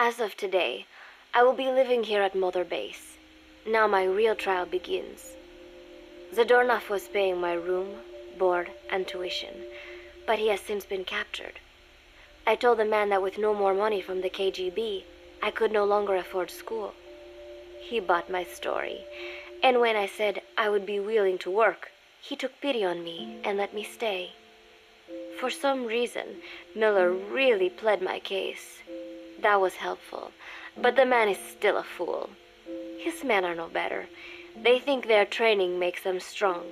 As of today, I will be living here at Mother Base. Now my real trial begins. Zadornov was paying my room, board, and tuition, but he has since been captured. I told the man that with no more money from the KGB, I could no longer afford school. He bought my story, and when I said I would be willing to work, he took pity on me and let me stay. For some reason, Miller really pled my case. That was helpful, but the man is still a fool. His men are no better. They think their training makes them strong,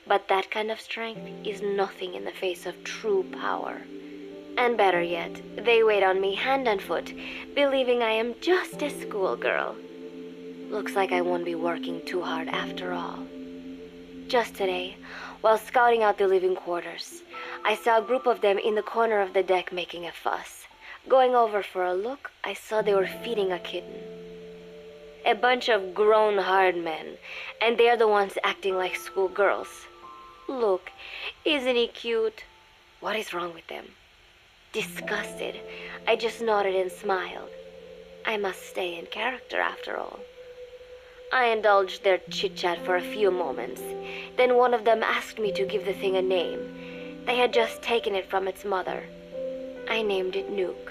but that kind of strength is nothing in the face of true power. And better yet, they wait on me hand and foot, believing I am just a schoolgirl. Looks like I won't be working too hard after all. Just today, while scouting out the living quarters, I saw a group of them in the corner of the deck making a fuss. Going over for a look, I saw they were feeding a kitten. A bunch of grown hard men, and they're the ones acting like schoolgirls. Look, isn't he cute? What is wrong with them? Disgusted, I just nodded and smiled. I must stay in character after all. I indulged their chit-chat for a few moments. Then one of them asked me to give the thing a name. They had just taken it from its mother. I named it Nuke.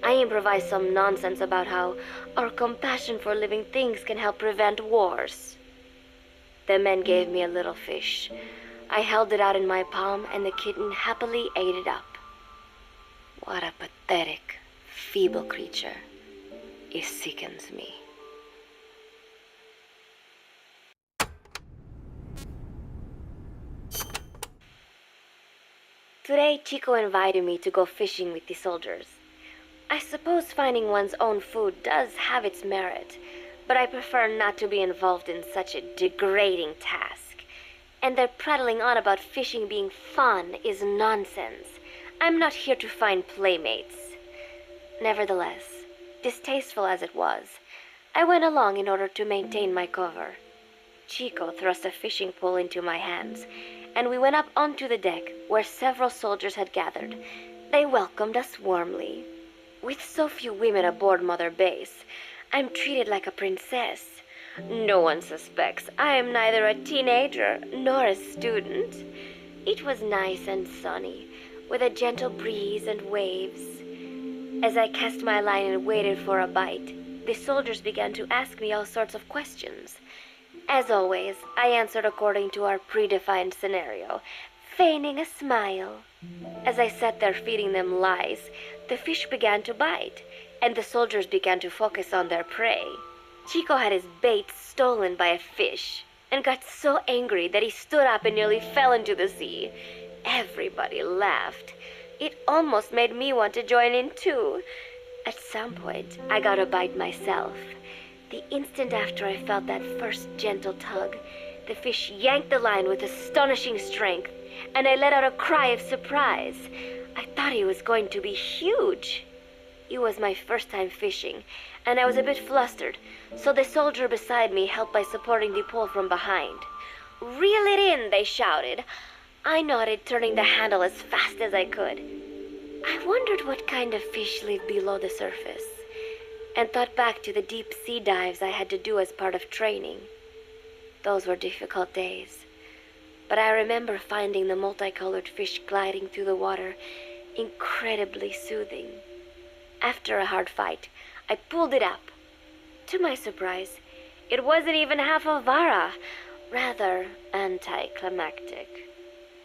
I improvised some nonsense about how our compassion for living things can help prevent wars. The men gave me a little fish. I held it out in my palm and the kitten happily ate it up. What a pathetic, feeble creature. It sickens me. Today, Chico invited me to go fishing with the soldiers. I suppose finding one's own food does have its merit, but I prefer not to be involved in such a degrading task. And their prattling on about fishing being fun is nonsense. I'm not here to find playmates. Nevertheless, distasteful as it was, I went along in order to maintain my cover. Chico thrust a fishing pole into my hands, and we went up onto the deck where several soldiers had gathered. They welcomed us warmly. With so few women aboard Mother Base, I'm treated like a princess. No one suspects I am neither a teenager nor a student. It was nice and sunny, with a gentle breeze and waves. As I cast my line and waited for a bite, the soldiers began to ask me all sorts of questions. As always, I answered according to our predefined scenario, feigning a smile. As I sat there feeding them lies, the fish began to bite, and the soldiers began to focus on their prey. Chico had his bait stolen by a fish, and got so angry that he stood up and nearly fell into the sea. Everybody laughed. It almost made me want to join in too. At some point, I got a bite myself. The instant after I felt that first gentle tug, the fish yanked the line with astonishing strength, and I let out a cry of surprise. I thought he was going to be huge. It was my first time fishing, and I was a bit flustered, so the soldier beside me helped by supporting the pole from behind. "Reel it in," they shouted. I nodded, turning the handle as fast as I could. I wondered what kind of fish lived below the surface, and thought back to the deep sea dives I had to do as part of training. Those were difficult days, but I remember finding the multicolored fish gliding through the water incredibly soothing. After a hard fight, I pulled it up. To my surprise, it wasn't even half a vara, rather anticlimactic.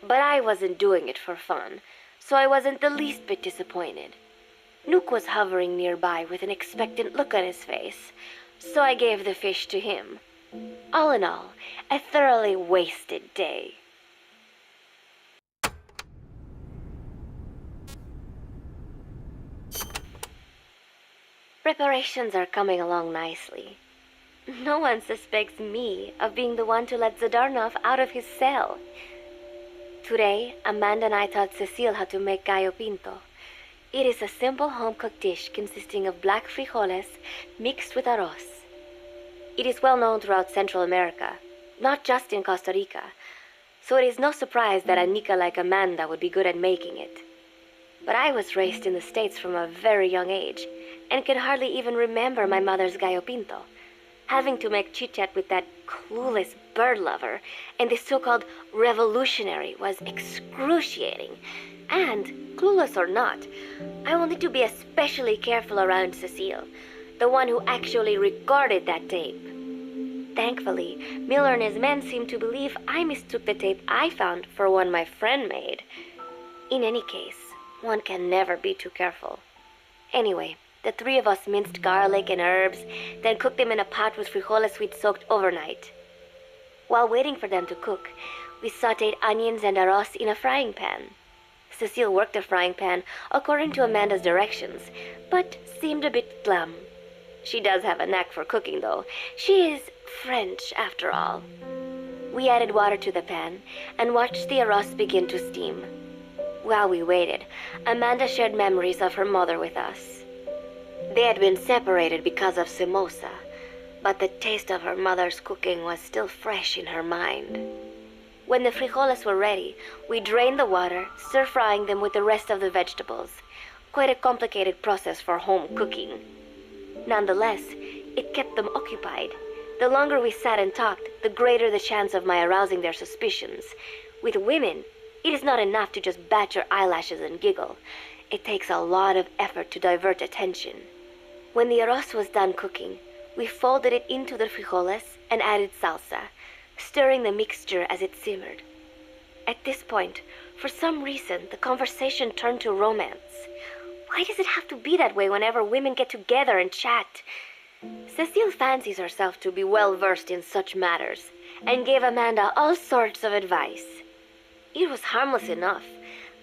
But I wasn't doing it for fun, so I wasn't the least bit disappointed. Nuke was hovering nearby with an expectant look on his face, so I gave the fish to him. All in all, a thoroughly wasted day. Preparations are coming along nicely. No one suspects me of being the one to let Zadornov out of his cell. Today, Amanda and I taught Cecile how to make gallo pinto. It is a simple home-cooked dish consisting of black frijoles mixed with arroz. It is well known throughout Central America, not just in Costa Rica, so it is no surprise that a Nica like Amanda would be good at making it. But I was raised in the States from a very young age, and could hardly even remember my mother's gallo pinto. Having to make chit-chat with that clueless bird lover and the so-called revolutionary was excruciating. And, clueless or not, I wanted to be especially careful around Cecile, the one who actually recorded that tape. Thankfully, Miller and his men seemed to believe I mistook the tape I found for one my friend made. In any case, one can never be too careful. Anyway, the three of us minced garlic and herbs, then cooked them in a pot with frijoles we'd soaked overnight. While waiting for them to cook, we sautéed onions and arroz in a frying pan. Cecile worked the frying pan according to Amanda's directions, but seemed a bit glum. She does have a knack for cooking, though. She is French, after all. We added water to the pan and watched the arroz begin to steam. While we waited, Amanda shared memories of her mother with us. They had been separated because of Somoza, but the taste of her mother's cooking was still fresh in her mind. When the frijoles were ready, we drained the water, stir-frying them with the rest of the vegetables. Quite a complicated process for home cooking. Nonetheless, it kept them occupied. The longer we sat and talked, the greater the chance of my arousing their suspicions. With women, it is not enough to just bat your eyelashes and giggle. It takes a lot of effort to divert attention. When the arroz was done cooking, we folded it into the frijoles and added salsa, stirring the mixture as it simmered. At this point, for some reason, the conversation turned to romance. Why does it have to be that way whenever women get together and chat? Cecile fancies herself to be well-versed in such matters, and gave Amanda all sorts of advice. It was harmless enough,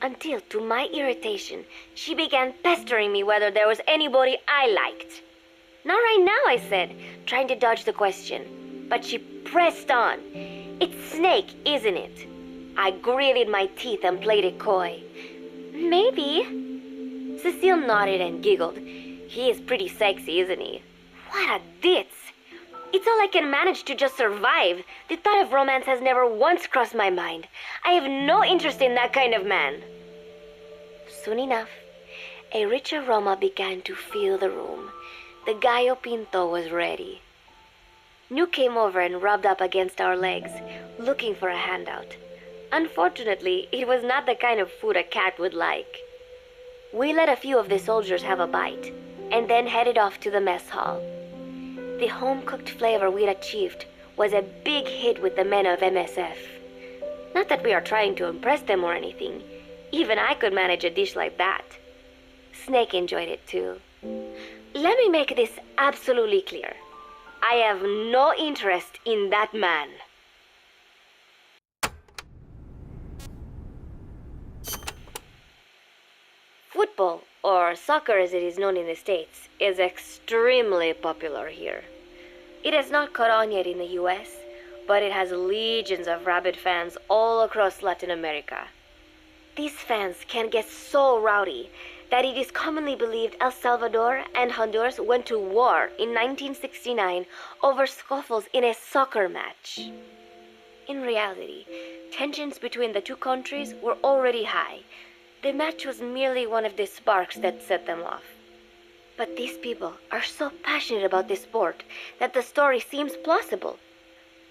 until, to my irritation, she began pestering me whether there was anybody I liked. Not right now, I said, trying to dodge the question. But she pressed on. It's Snake, isn't it? I gritted my teeth and played it coy. Maybe. Cecile nodded and giggled. He is pretty sexy, isn't he? What a ditz! It's all I can manage to just survive. The thought of romance has never once crossed my mind. I have no interest in that kind of man. Soon enough, a rich aroma began to fill the room. The gallo pinto was ready. New came over and rubbed up against our legs, looking for a handout. Unfortunately, it was not the kind of food a cat would like. We let a few of the soldiers have a bite, and then headed off to the mess hall. The home-cooked flavor we'd achieved was a big hit with the men of MSF. Not that we are trying to impress them or anything. Even I could manage a dish like that. Snake enjoyed it too. Let me make this absolutely clear. I have no interest in that man. Football, or soccer as it is known in the States, is extremely popular here. It has not caught on yet in the US, but it has legions of rabid fans all across Latin America. These fans can get so rowdy that it is commonly believed El Salvador and Honduras went to war in 1969 over scuffles in a soccer match. In reality, tensions between the two countries were already high. The match was merely one of the sparks that set them off. But these people are so passionate about this sport that the story seems plausible.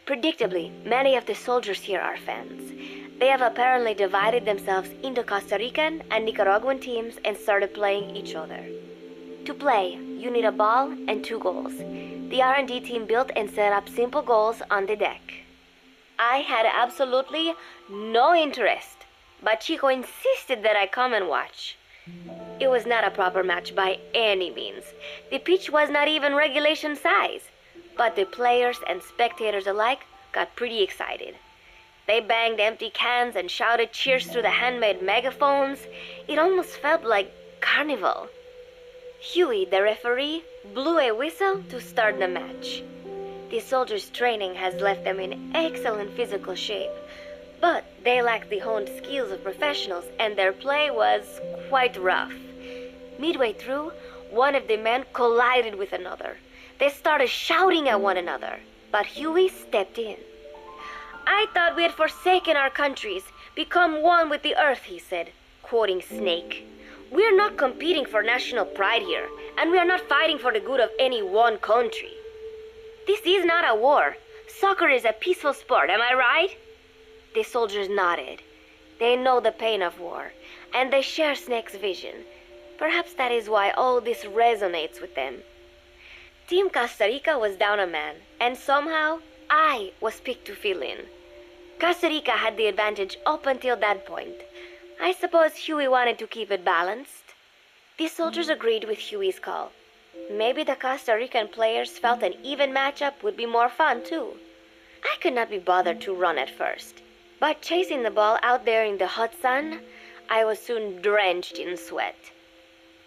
Predictably, many of the soldiers here are fans. They have apparently divided themselves into Costa Rican and Nicaraguan teams and started playing each other. To play, you need a ball and 2 goals. The R&D team built and set up simple goals on the deck. I had absolutely no interest, but Chico insisted that I come and watch. It was not a proper match by any means. The pitch was not even regulation size, but the players and spectators alike got pretty excited. They banged empty cans and shouted cheers through the handmade megaphones. It almost felt like carnival. Huey, the referee, blew a whistle to start the match. The soldiers' training has left them in excellent physical shape, but they lacked the honed skills of professionals and their play was quite rough. Midway through, one of the men collided with another. They started shouting at one another, but Huey stepped in. "I thought we had forsaken our countries, become one with the earth," he said, quoting Snake. We are not competing for national pride here, and we are not fighting for the good of any one country. This is not a war. Soccer is a peaceful sport, am I right? The soldiers nodded. They know the pain of war, and they share Snake's vision. Perhaps that is why all this resonates with them. Team Costa Rica was down a man, and somehow I was picked to fill in. Costa Rica had the advantage up until that point. I suppose Huey wanted to keep it balanced. The soldiers agreed with Huey's call. Maybe the Costa Rican players felt an even matchup would be more fun too. I could not be bothered to run at first, but chasing the ball out there in the hot sun, I was soon drenched in sweat.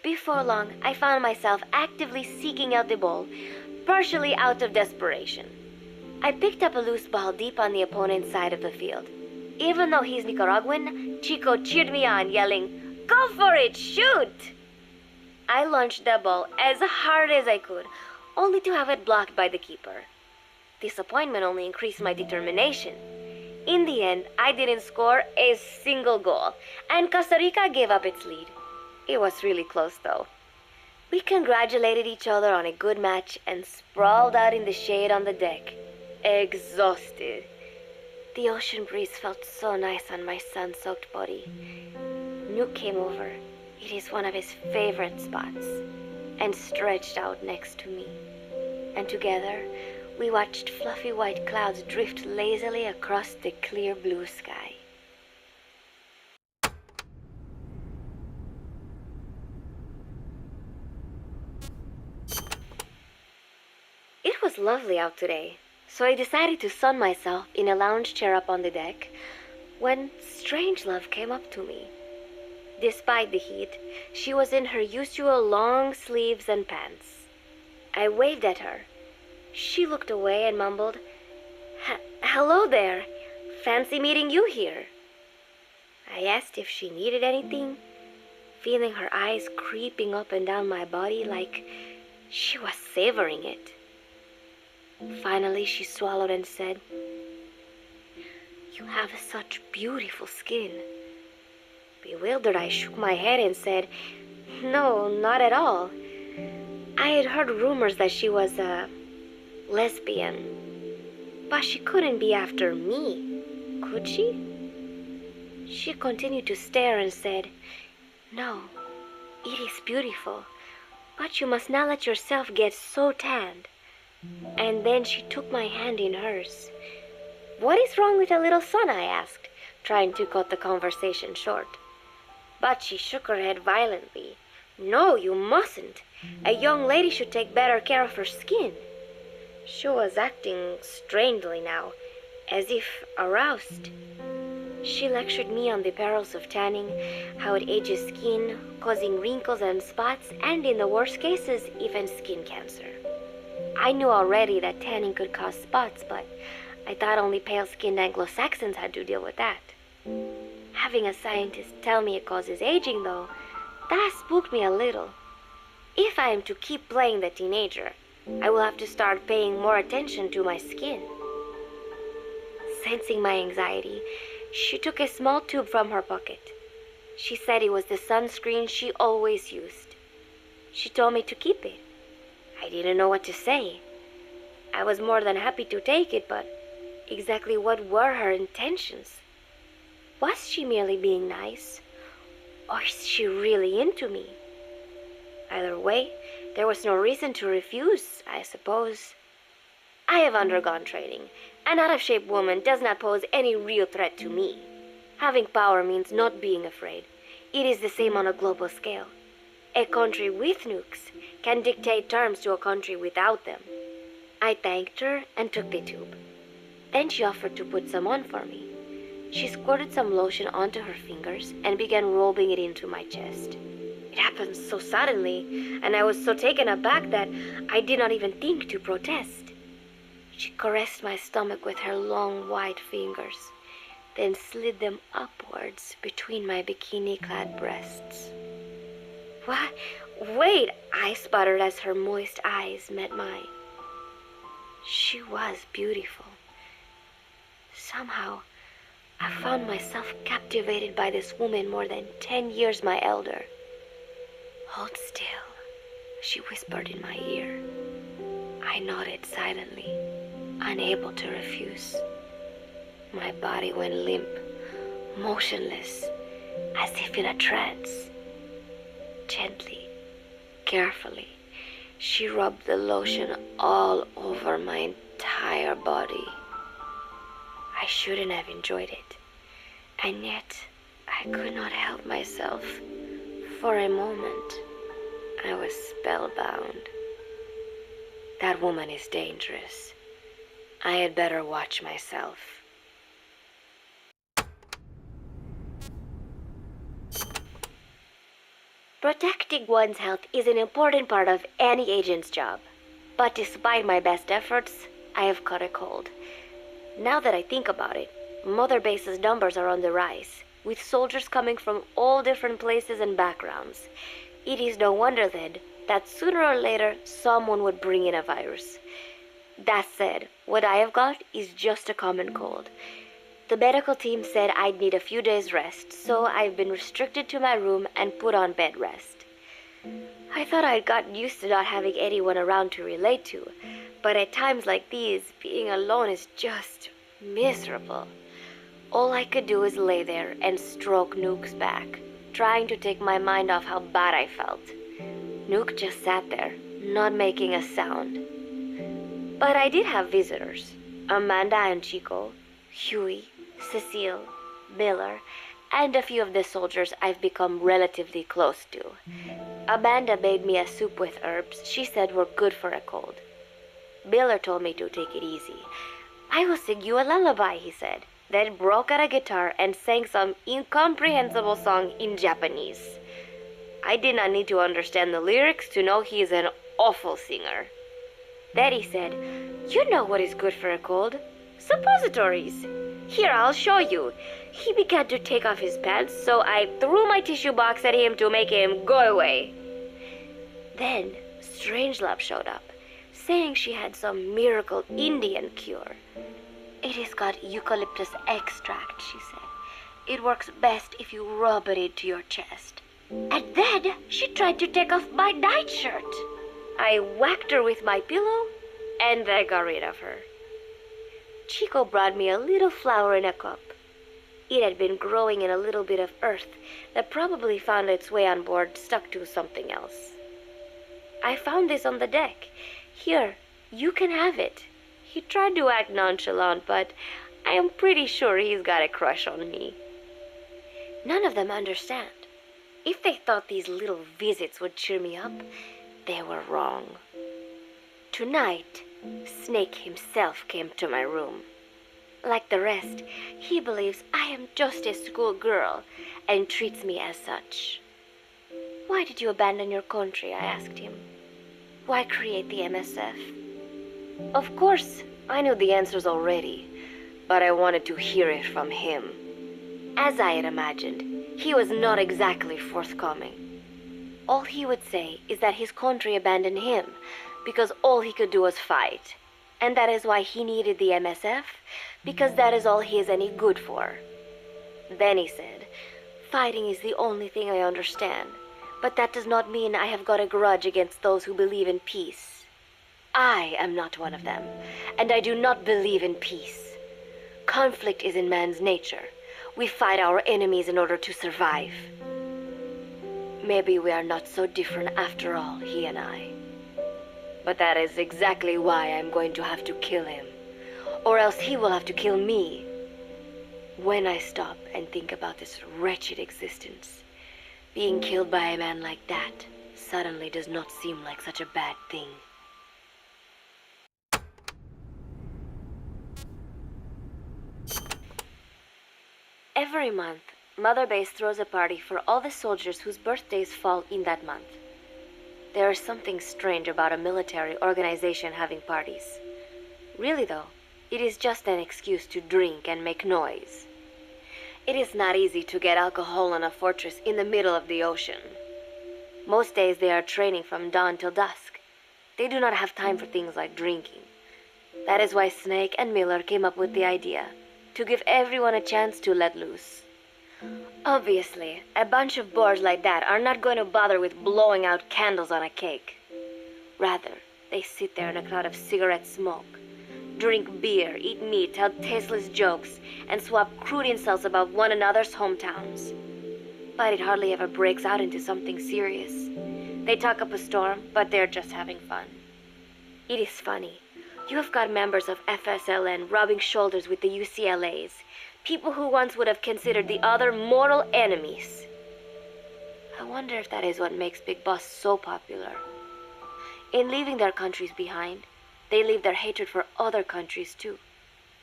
Before long, I found myself actively seeking out the ball, partially out of desperation. I picked up a loose ball deep on the opponent's side of the field. Even though he's Nicaraguan, Chico cheered me on, yelling, "Go for it, shoot!" I launched the ball as hard as I could, only to have it blocked by the keeper. Disappointment only increased my determination. In the end, I didn't score a single goal, and Costa Rica gave up its lead. It was really close, though. We congratulated each other on a good match and sprawled out in the shade on the deck, exhausted. The ocean breeze felt so nice on my sun-soaked body. Nuke came over. It is one of his favorite spots, and stretched out next to me. And together, we watched fluffy white clouds drift lazily across the clear blue sky. It was lovely out today, so I decided to sun myself in a lounge chair up on the deck when Strangelove came up to me. Despite the heat, she was in her usual long sleeves and pants. I waved at her. She looked away and mumbled, "Hello there. Fancy meeting you here." I asked if she needed anything, feeling her eyes creeping up and down my body like she was savoring it. Finally, she swallowed and said, "You have such beautiful skin." Bewildered, I shook my head and said, "No, not at all. I had heard rumors that she was a lesbian, but she couldn't be after me, could she?" She continued to stare and said, "No, it is beautiful, but you must not let yourself get so tanned." And then she took my hand in hers. "What is wrong with a little sun?" I asked, trying to cut the conversation short. But she shook her head violently. "No, you mustn't. A young lady should take better care of her skin." She was acting strangely now, as if aroused. She lectured me on the perils of tanning, how it ages skin, causing wrinkles and spots, and in the worst cases, even skin cancer. I knew already that tanning could cause spots, but I thought only pale-skinned Anglo-Saxons had to deal with that. Having a scientist tell me it causes aging, though, that spooked me a little. If I am to keep playing the teenager, I will have to start paying more attention to my skin. Sensing my anxiety, she took a small tube from her pocket. She said it was the sunscreen she always used. She told me to keep it. I didn't know what to say. I was more than happy to take it, but exactly what were her intentions? Was she merely being nice? Or is she really into me? Either way, there was no reason to refuse, I suppose. I have undergone training. An out-of-shape woman does not pose any real threat to me. Having power means not being afraid. It is the same on a global scale. A country with nukes can dictate terms to a country without them. I thanked her and took the tube. Then she offered to put some on for me. She squirted some lotion onto her fingers and began rolling it into my chest. It happened so suddenly, and I was so taken aback that I did not even think to protest. She caressed my stomach with her long white fingers, then slid them upwards between my bikini-clad breasts. "What? Wait," I sputtered as her moist eyes met mine. She was beautiful. Somehow, I found myself captivated by this woman more than 10 years my elder. "Hold still," she whispered in my ear. I nodded silently, unable to refuse. My body went limp, motionless, as if in a trance. Gently, carefully, she rubbed the lotion all over my entire body. I shouldn't have enjoyed it, and yet I could not help myself. For a moment, I was spellbound. That woman is dangerous. I had better watch myself. Protecting one's health is an important part of any agent's job. But despite my best efforts, I have caught a cold. Now that I think about it, Mother Base's numbers are on the rise, with soldiers coming from all different places and backgrounds. It is no wonder then that sooner or later someone would bring in a virus. That said, what I have got is just a common cold. The medical team said I'd need a few days rest, so I've been restricted to my room and put on bed rest. I thought I'd gotten used to not having anyone around to relate to, but at times like these, being alone is just miserable. All I could do is lay there and stroke Nook's back, trying to take my mind off how bad I felt. Nook just sat there, not making a sound. But I did have visitors. Amanda and Chico, Huey, Cecile, Miller, and a few of the soldiers I've become relatively close to. Amanda made me a soup with herbs she said were good for a cold. Miller told me to take it easy. "I will sing you a lullaby," he said, then broke out a guitar and sang some incomprehensible song in Japanese. I did not need to understand the lyrics to know he is an awful singer. Then he said, "You know what is good for a cold? Suppositories. Here, I'll show you." He began to take off his pants, so I threw my tissue box at him to make him go away. Then Strangelove showed up, saying she had some miracle Indian cure. "It has got eucalyptus extract," she said. "It works best if you rub it into your chest." And then she tried to take off my nightshirt. I whacked her with my pillow, and I got rid of her. Chico brought me a little flower in a cup. It had been growing in a little bit of earth that probably found its way on board, stuck to something else. "I found this on the deck. Here, you can have it." He tried to act nonchalant, but I am pretty sure he's got a crush on me. None of them understand. If they thought these little visits would cheer me up, they were wrong. Tonight, Snake himself came to my room. Like the rest, he believes I am just a schoolgirl and treats me as such. "Why did you abandon your country?" I asked him. "Why create the MSF?" Of course, I knew the answers already, but I wanted to hear it from him. As I had imagined, he was not exactly forthcoming. All he would say is that his country abandoned him because all he could do was fight, and that is why he needed the MSF, because that is all he is any good for. Then he said, "Fighting is the only thing I understand, but that does not mean I have got a grudge against those who believe in peace. I am not one of them, and I do not believe in peace. Conflict is in man's nature. We fight our enemies in order to survive." Maybe we are not so different after all, he and I. But that is exactly why I'm going to have to kill him, or else he will have to kill me. When I stop and think about this wretched existence, being killed by a man like that suddenly does not seem like such a bad thing. Every month, Mother Base throws a party for all the soldiers whose birthdays fall in that month. There is something strange about a military organization having parties. Really though, it is just an excuse to drink and make noise. It is not easy to get alcohol in a fortress in the middle of the ocean. Most days they are training from dawn till dusk. They do not have time for things like drinking. That is why Snake and Miller came up with the idea to give everyone a chance to let loose. Obviously, a bunch of boors like that are not going to bother with blowing out candles on a cake. Rather, they sit there in a cloud of cigarette smoke, drink beer, eat meat, tell tasteless jokes, and swap crude insults about one another's hometowns. But it hardly ever breaks out into something serious. They talk up a storm, but they're just having fun. It is funny. You have got members of FSLN rubbing shoulders with the UCLAs, people who once would have considered the other mortal enemies. I wonder if that is what makes Big Boss so popular. In leaving their countries behind, they leave their hatred for other countries too.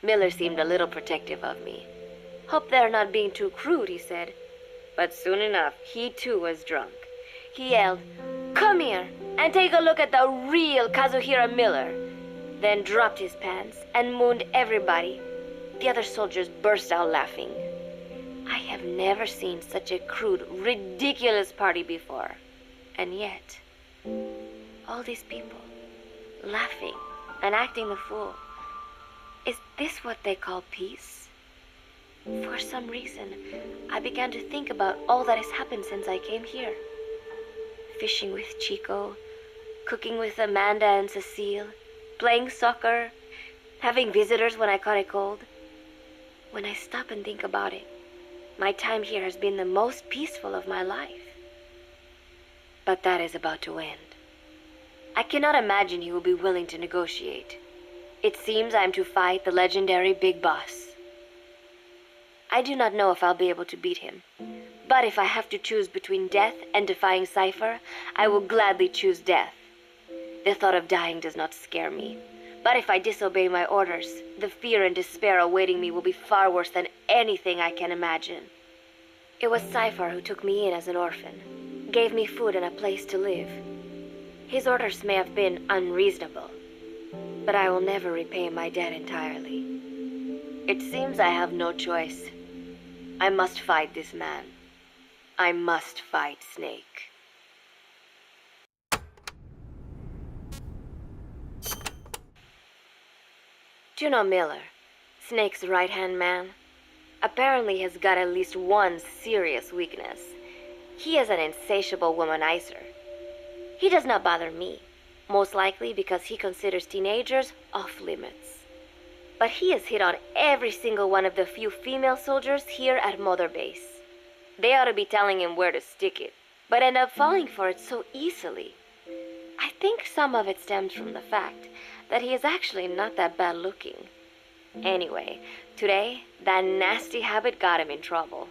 Miller seemed a little protective of me. Hope they're not being too crude, he said. But soon enough, he too was drunk. He yelled, "Come here and take a look at the real Kazuhira Miller," then dropped his pants and mooned everybody. The other soldiers burst out laughing. I have never seen such a crude, ridiculous party before. And yet, all these people, laughing and acting the fool. Is this what they call peace? For some reason, I began to think about all that has happened since I came here. Fishing with Chico, cooking with Amanda and Cecile, playing soccer, having visitors when I caught a cold. When I stop and think about it, my time here has been the most peaceful of my life. But that is about to end. I cannot imagine he will be willing to negotiate. It seems I am to fight the legendary Big Boss. I do not know if I'll be able to beat him, but if I have to choose between death and defying Cypher, I will gladly choose death. The thought of dying does not scare me, but if I disobey my orders, the fear and despair awaiting me will be far worse than anything I can imagine. It was Cypher who took me in as an orphan, gave me food and a place to live. His orders may have been unreasonable, but I will never repay my debt entirely. It seems I have no choice. I must fight this man. I must fight Snake. Juno Miller, Snake's right-hand man, apparently has got at least one serious weakness. He is an insatiable womanizer. He does not bother me, most likely because he considers teenagers off limits. But he has hit on every single one of the few female soldiers here at Mother Base. They ought to be telling him where to stick it, but end up falling for it so easily. I think some of it stems from the fact that he is actually not that bad looking. Anyway, today, that nasty habit got him in trouble.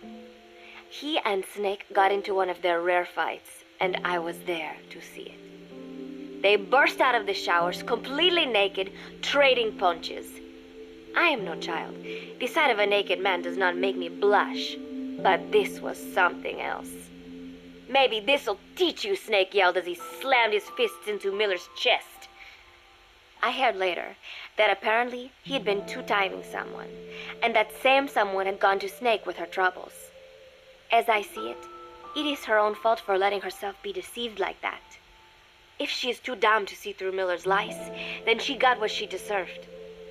He and Snake got into one of their rare fights, and I was there to see it. They burst out of the showers, completely naked, trading punches. I am no child. The sight of a naked man does not make me blush, but this was something else. "Maybe this'll teach you," Snake yelled as he slammed his fists into Miller's chest. I heard later that apparently he had been two-timing someone, and that same someone had gone to Snake with her troubles. As I see it, it is her own fault for letting herself be deceived like that. If she is too dumb to see through Miller's lies, then she got what she deserved.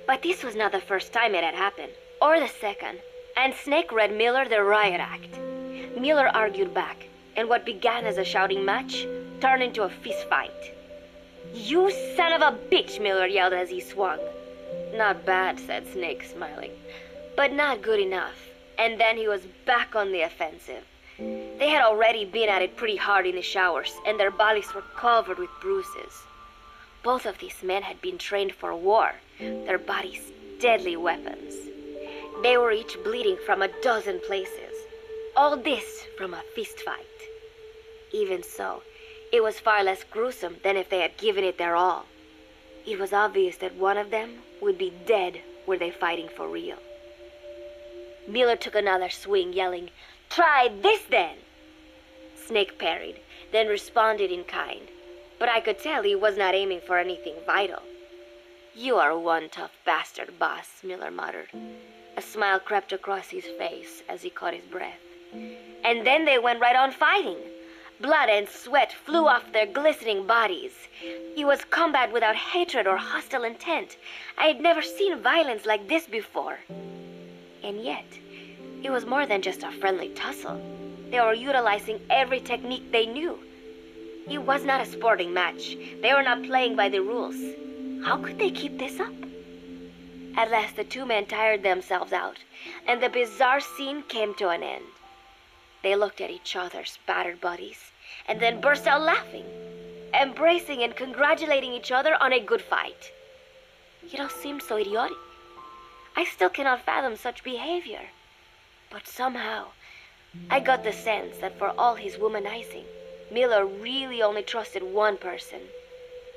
But this was not the first time it had happened, or the second, and Snake read Miller the riot act. Miller argued back, and what began as a shouting match turned into a fist fight. "You son of a bitch," Miller yelled as he swung. "Not bad," said Snake, smiling, "but not good enough." And then he was back on the offensive. They had already been at it pretty hard in the showers, and their bodies were covered with bruises. Both of these men had been trained for war, their bodies deadly weapons. They were each bleeding from a dozen places. All this from a fist fight. Even so, it was far less gruesome than if they had given it their all. It was obvious that one of them would be dead were they fighting for real. Miller took another swing, yelling, "Try this then!" Snake parried, then responded in kind, but I could tell he was not aiming for anything vital. "You are one tough bastard, boss," Miller muttered. A smile crept across his face as he caught his breath. And then they went right on fighting. Blood and sweat flew off their glistening bodies. It was combat without hatred or hostile intent. I had never seen violence like this before. And yet, It was more than just a friendly tussle. They were utilizing every technique they knew. It was not a sporting match. They were not playing by the rules. How could they keep this up? At last, the two men tired themselves out, and the bizarre scene came to an end. They looked at each other's battered bodies, and then burst out laughing, embracing and congratulating each other on a good fight. It all seemed so idiotic. I still cannot fathom such behavior. But somehow, I got the sense that for all his womanizing, Miller really only trusted one person,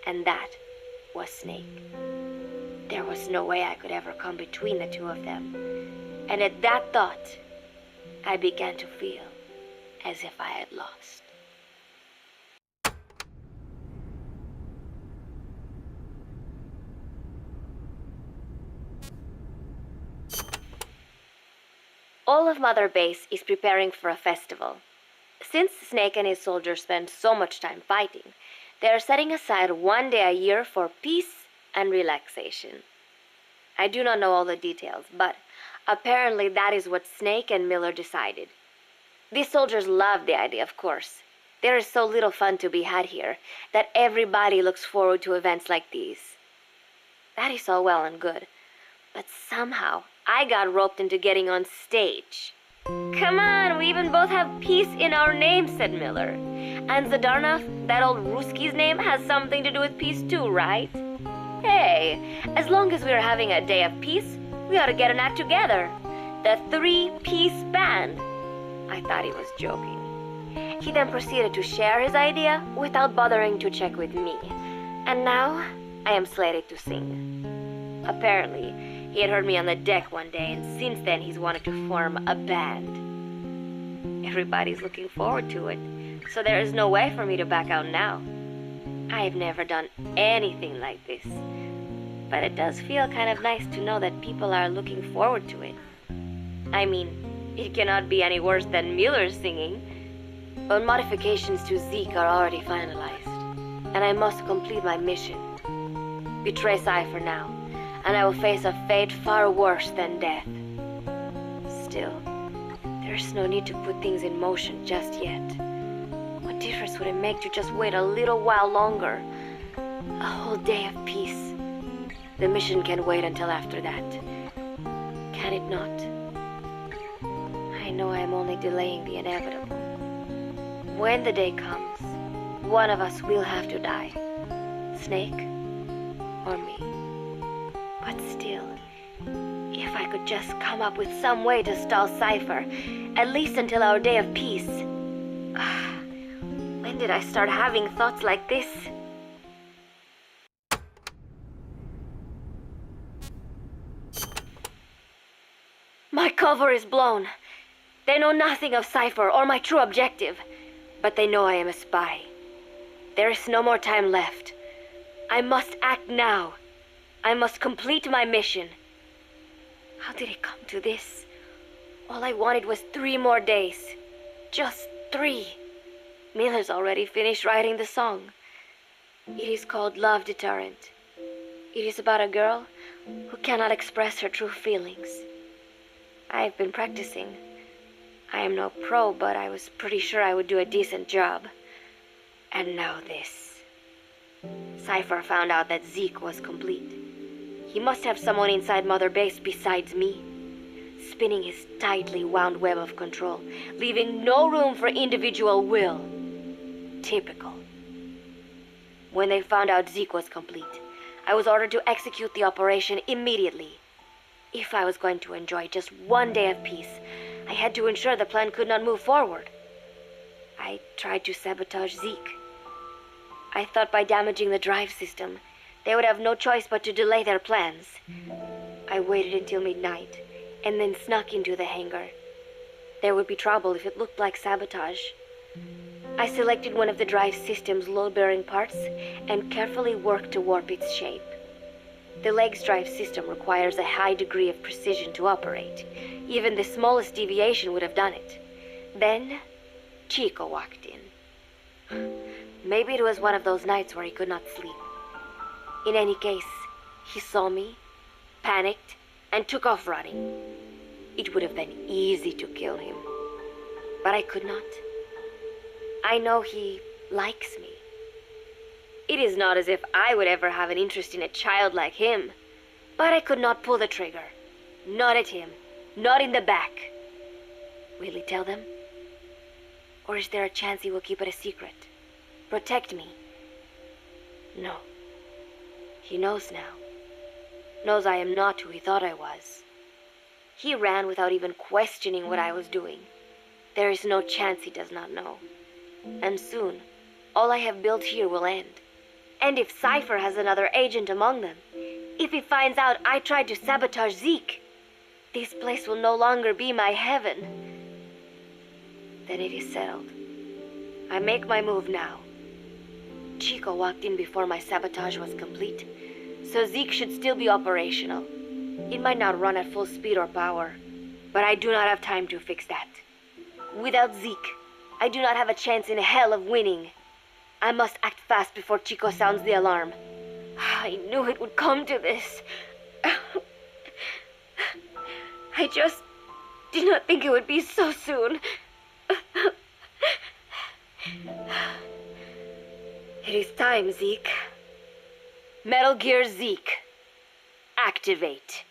and that was Snake. There was no way I could ever come between the two of them. And at that thought, I began to feel as if I had lost. All of Mother Base is preparing for a festival. Since Snake and his soldiers spend so much time fighting, they are setting aside one day a year for peace and relaxation. I do not know all the details, but apparently that is what Snake and Miller decided. These soldiers love the idea, of course. There is so little fun to be had here that everybody looks forward to events like these. That is all well and good, but somehow I got roped into getting on stage. Come on, we even both have peace in our name, said Miller. And Zdarnov, that old Ruski's name, has something to do with peace too, right? Hey, as long as we're having a day of peace, we ought to get an act together. The Three-Piece Band. I thought he was joking. He then proceeded to share his idea without bothering to check with me. And now, I am slated to sing. Apparently, he had heard me on the deck one day, and since then he's wanted to form a band. Everybody's looking forward to it, so there is no way for me to back out now. I've never done anything like this, but it does feel kind of nice to know that people are looking forward to it. I mean, it cannot be any worse than Miller's singing, but modifications to Zeke are already finalized, and I must complete my mission. Betray Cypher now, and I will face a fate far worse than death. Still, there's no need to put things in motion just yet. What difference would it make to just wait a little while longer? A whole day of peace. The mission can wait until after that. Can it not? I know I am only delaying the inevitable. When the day comes, one of us will have to die. Snake or me. But still, if I could just come up with some way to stall Cypher, at least until our day of peace. When did I start having thoughts like this? My cover is blown. They know nothing of Cypher or my true objective, but they know I am a spy. There is no more time left. I must act now. I must complete my mission. How did it come to this? All I wanted was 3 more days. Just 3. Miller's already finished writing the song. It is called Love Deterrent. It is about a girl who cannot express her true feelings. I have been practicing. I am no pro, but I was pretty sure I would do a decent job. And now this. Cypher found out that Zeke was complete. He must have someone inside Mother Base besides me, spinning his tightly wound web of control, leaving no room for individual will. Typical. When they found out Zeke was complete, I was ordered to execute the operation immediately. If I was going to enjoy just one day of peace, I had to ensure the plan could not move forward. I tried to sabotage Zeke. I thought by damaging the drive system, they would have no choice but to delay their plans. I waited until midnight, and then snuck into the hangar. There would be trouble if it looked like sabotage. I selected one of the drive system's load-bearing parts and carefully worked to warp its shape. The leg's drive system requires a high degree of precision to operate. Even the smallest deviation would have done it. Then, Chico walked in. Maybe it was one of those nights where he could not sleep. In any case, he saw me, panicked, and took off running. It would have been easy to kill him, but I could not. I know he likes me. It is not as if I would ever have an interest in a child like him, but I could not pull the trigger. Not at him, not in the back. Will he tell them? Or is there a chance he will keep it a secret? Protect me? No. He knows now. Knows I am not who he thought I was. He ran without even questioning what I was doing. There is no chance he does not know. And soon, all I have built here will end. And if Cypher has another agent among them, if he finds out I tried to sabotage Zeke, this place will no longer be my heaven. Then it is settled. I make my move now. Chico walked in before my sabotage was complete, so Zeke should still be operational. It might not run at full speed or power, but I do not have time to fix that. Without Zeke, I do not have a chance in hell of winning. I must act fast before Chico sounds the alarm. I knew it would come to this. I just did not think it would be so soon. It is time, Zeke. Metal Gear Zeke. Activate.